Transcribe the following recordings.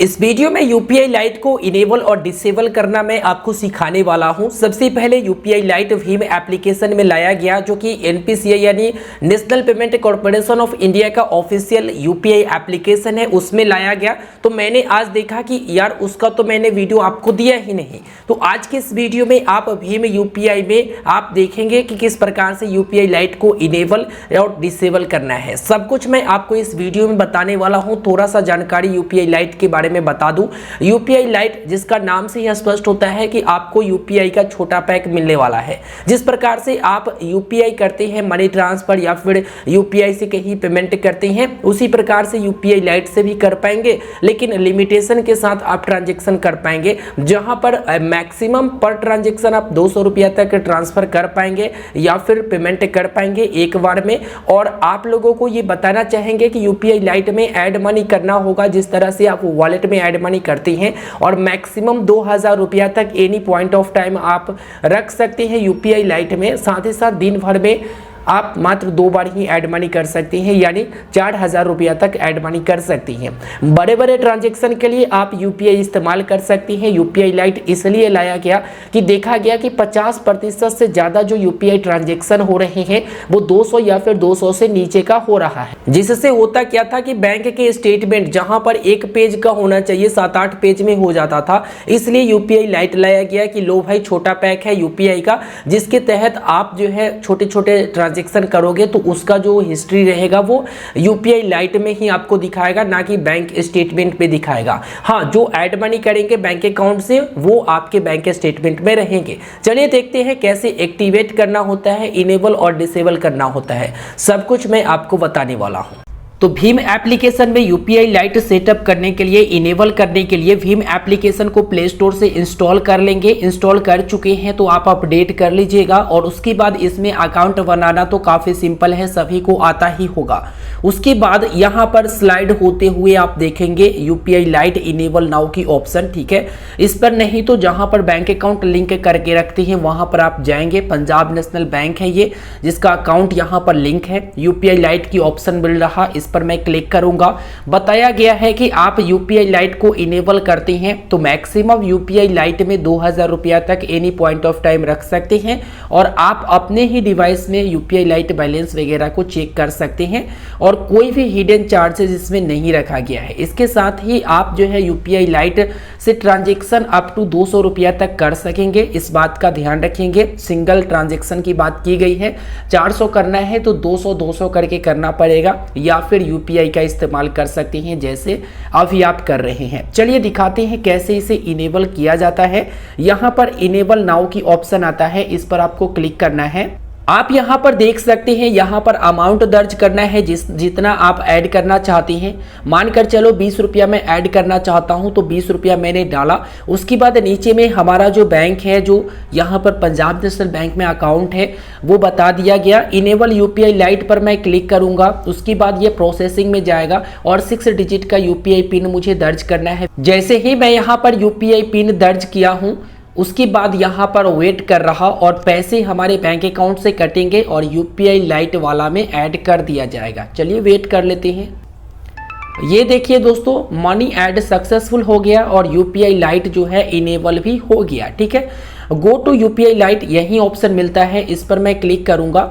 इस वीडियो में UPI light को इनेबल और डिसेबल करना मैं आपको सिखाने वाला हूं। सबसे पहले यूपीआई लाइट भीम एप्लीकेशन में लाया गया, जो कि एनपीसीआई यानी national payment corporation of India का ऑफिशियल यूपीआई एप्लीकेशन है, उसमें लाया गया। तो मैंने आज देखा कि यार उसका तो मैंने वीडियो आपको दिया ही नहीं। तो आज के इस वीडियो में आप भीम यूपीआई में आप देखेंगे कि किस प्रकार से यूपीआई लाइट को इनेबल और डिसेबल करना है। सब कुछ मैं आपको इस वीडियो में बताने वाला हूँ। थोड़ा सा जानकारी यूपीआई लाइट के बारे में बता दूं। यूपीआई लाइट, जिसका नाम से ही स्पष्ट होता है कि आपको यूपीआई का छोटा पैक मिलने वाला है। जिस प्रकार से आप यूपीआई करते हैं, मनी ट्रांसफर या फिर यूपीआई से कहीं पेमेंट करते हैं, उसी प्रकार से यूपीआई लाइट से भी कर पाएंगे, लेकिन लिमिटेशन के साथ आप ट्रांजैक्शन कर पाएंगे, जहां पर मैक्सिमम पर ट्रांजैक्शन आप 200 रुपया तक ट्रांसफर कर पाएंगे या फिर पेमेंट कर पाएंगे एक बार में। और आप लोगों को ये बताना चाहेंगे कि यूपीआई लाइट में ऐड मनी करना होगा, जिस तरह से आप वॉलेट में ऐड मनी करते हैं, और मैक्सिमम 2000 रुपया तक एनी पॉइंट ऑफ टाइम आप रख सकते हैं यूपीआई लाइट में। साथ ही साथ दिन भर में आप मात्र 2 बार ही ऐड मनी कर सकते हैं, यानी 4000 रुपया तक ऐड मनी कर सकती हैं। बड़े बड़े ट्रांजैक्शन के लिए आप यूपीआई इस्तेमाल कर सकती हैं। यूपीआई लाइट इसलिए लाया गया कि देखा गया कि 50% से ज़्यादा जो यूपीआई ट्रांजैक्शन हो रहे हैं वो 200 या फिर 200 से नीचे का हो रहा है। जिससे होता क्या था कि बैंक के स्टेटमेंट जहां पर 1 पेज का होना चाहिए 7-8 पेज में हो जाता था। इसलिए यूपीआई लाइट लाया गया कि लो भाई, छोटा पैक है यूपीआई का, जिसके तहत आप जो है छोटे छोटे ट्रांजैक्शन करोगे तो उसका जो हिस्ट्री रहेगा वो यूपीआई लाइट में ही आपको दिखाएगा, ना कि बैंक स्टेटमेंट पे दिखाएगा। हाँ, जो ऐड मनी करेंगे बैंक अकाउंट से वो आपके बैंक स्टेटमेंट में रहेंगे। चलिए देखते हैं कैसे एक्टिवेट करना होता है, इनेबल और डिसेबल करना होता है। सब कुछ मैं आपको बताने वाला हूँ। तो भीम एप्लीकेशन में यूपीआई लाइट सेटअप करने के लिए, इनेबल करने के लिए भीम एप्लीकेशन को प्ले स्टोर से इंस्टॉल कर लेंगे। इंस्टॉल कर चुके हैं तो आप अपडेट कर लीजिएगा। और उसके बाद इसमें अकाउंट बनाना तो काफ़ी सिंपल है, सभी को आता ही होगा। उसके बाद यहाँ पर स्लाइड होते हुए आप देखेंगे यूपीआई लाइट इनेबल नाउ की ऑप्शन, ठीक है। इस पर नहीं तो जहाँ पर बैंक अकाउंट लिंक करके रखते हैं वहाँ पर आप जाएंगे। पंजाब नेशनल बैंक है ये, जिसका अकाउंट यहाँ पर लिंक है। यूपीआई लाइट की ऑप्शन मिल रहा, इस पर मैं क्लिक करूंगा। बताया गया है कि आप यूपीआई लाइट को इनेबल करते हैं तो मैक्सिमम यूपीआई लाइट में 2000 रुपया तक एनी पॉइंट ऑफ टाइम रख सकते हैं, और आप अपने ही डिवाइस में यूपीआई लाइट बैलेंस वगैरह को चेक कर सकते हैं, और कोई भी हिडन चार्जेस इसमें नहीं रखा गया है। इसके साथ ही आप जो है यूपीआई लाइट से ट्रांजेक्शन अप टू 200 रुपया तक कर सकेंगे। इस बात का ध्यान रखेंगे, सिंगल ट्रांजेक्शन की बात की गई है। 400 करना है तो 200 करके करना पड़ेगा, या फिर यूपीआई का इस्तेमाल कर सकते हैं जैसे अभी आप कर रहे हैं। चलिए दिखाते हैं कैसे इसे इनेबल किया जाता है। यहाँ पर इनेबल नाउ की ऑप्शन आता है, इस पर आपको क्लिक करना है। आप यहाँ पर देख सकते हैं, यहाँ पर अमाउंट दर्ज करना है जितना आप ऐड करना चाहते हैं। मानकर चलो 20 रुपया मैं ऐड करना चाहता हूँ तो 20 रुपया मैंने डाला। उसके बाद नीचे में हमारा जो बैंक है, जो यहाँ पर पंजाब नेशनल बैंक में अकाउंट है, वो बता दिया गया। इनेबल यूपीआई लाइट पर मैं क्लिक करूँगा। उसके बाद ये प्रोसेसिंग में जाएगा और 6 डिजिट का यूपीआई पिन मुझे दर्ज करना है। जैसे ही मैं यहाँ पर यूपीआई पिन दर्ज किया हूँ, उसके बाद यहाँ पर वेट कर रहा, और पैसे हमारे बैंक अकाउंट से कटेंगे और यूपीआई लाइट वाला में ऐड कर दिया जाएगा। चलिए वेट कर लेते हैं। ये देखिए दोस्तों, मनी ऐड सक्सेसफुल हो गया और यूपीआई लाइट जो है इनेबल भी हो गया, ठीक है। गो टू यूपीआई लाइट यही ऑप्शन मिलता है, इस पर मैं क्लिक करूँगा।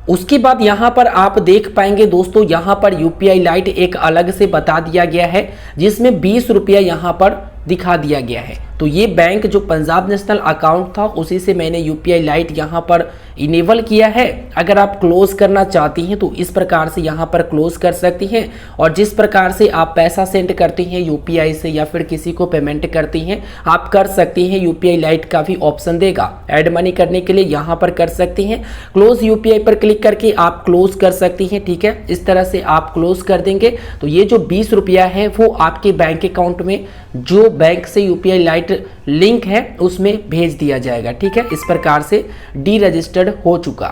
उसके बाद यहाँ पर आप देख पाएंगे दोस्तों, यहाँ पर यूपीआई लाइट एक अलग से बता दिया गया है, जिसमें 20 रुपया यहाँ पर दिखा दिया गया है। तो ये बैंक जो पंजाब नेशनल अकाउंट था उसी से मैंने यूपीआई लाइट यहाँ पर इनेबल किया है। अगर आप क्लोज करना चाहती हैं तो इस प्रकार से यहाँ पर क्लोज कर सकती हैं, और जिस प्रकार से आप पैसा सेंड करती हैं यूपीआई से या फिर किसी को पेमेंट करती हैं आप कर सकती हैं। यूपीआई लाइट का भी ऑप्शन देगा, ऐड मनी करने के लिए यहाँ पर कर सकती हैं। क्लोज यूपीआई पर क्लिक करके आप क्लोज कर सकती हैं, ठीक है। इस तरह से आप क्लोज कर देंगे तो ये जो 20 रुपया है वो आपके बैंक अकाउंट में, जो बैंक से यूपीआई लाइट लिंक है उसमें भेज दिया जाएगा, ठीक है। इस प्रकार से डी रजिस्टर्ड हो चुका।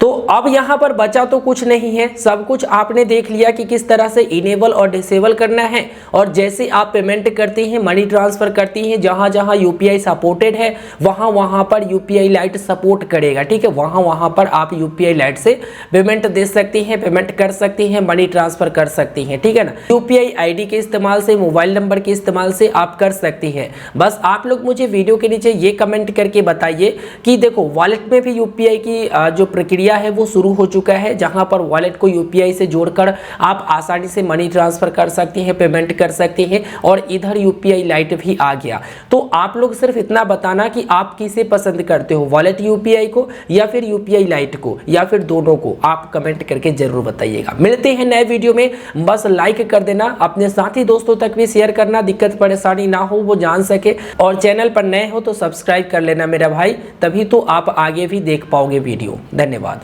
तो अब यहाँ पर बचा तो कुछ नहीं है, सब कुछ आपने देख लिया कि किस तरह से इनेबल और डिसेबल करना है। और जैसे आप पेमेंट करते हैं, मनी ट्रांसफर करती हैं, जहां जहां यूपीआई सपोर्टेड है वहां वहां पर यूपीआई लाइट सपोर्ट करेगा, ठीक है। वहां वहां पर आप यूपीआई लाइट से पेमेंट दे सकती हैं, पेमेंट कर सकती हैं, मनी ट्रांसफर कर सकती हैं, ठीक है ना। यूपीआई आईडी के इस्तेमाल से, मोबाइल नंबर के इस्तेमाल से आप कर सकती हैं। बस आप लोग मुझे वीडियो के नीचे ये कमेंट करके बताइए कि देखो वॉलेट में भी यूपीआई की जो प्रक्रिया है वो शुरू हो चुका है, जहां पर वॉलेट को यूपीआई से जोड़कर आप आसानी से मनी ट्रांसफर कर सकती हैं, पेमेंट कर सकती हैं, और इधर यूपीआई लाइट भी आ गया। तो आप लोग सिर्फ इतना बताना कि आप किसे पसंद करते हो, वॉलेट यूपीआई को या फिर यूपीआई लाइट को, या फिर दोनों को, आप कमेंट करके जरूर बताइएगा। मिलते हैं नए वीडियो में, बस लाइक कर देना, अपने साथी दोस्तों तक भी शेयर करना, दिक्कत परेशानी ना हो वो जान सके, और चैनल पर नए हो तो सब्सक्राइब कर लेना मेरा भाई, तभी तो आप आगे भी देख पाओगे वीडियो। धन्यवाद।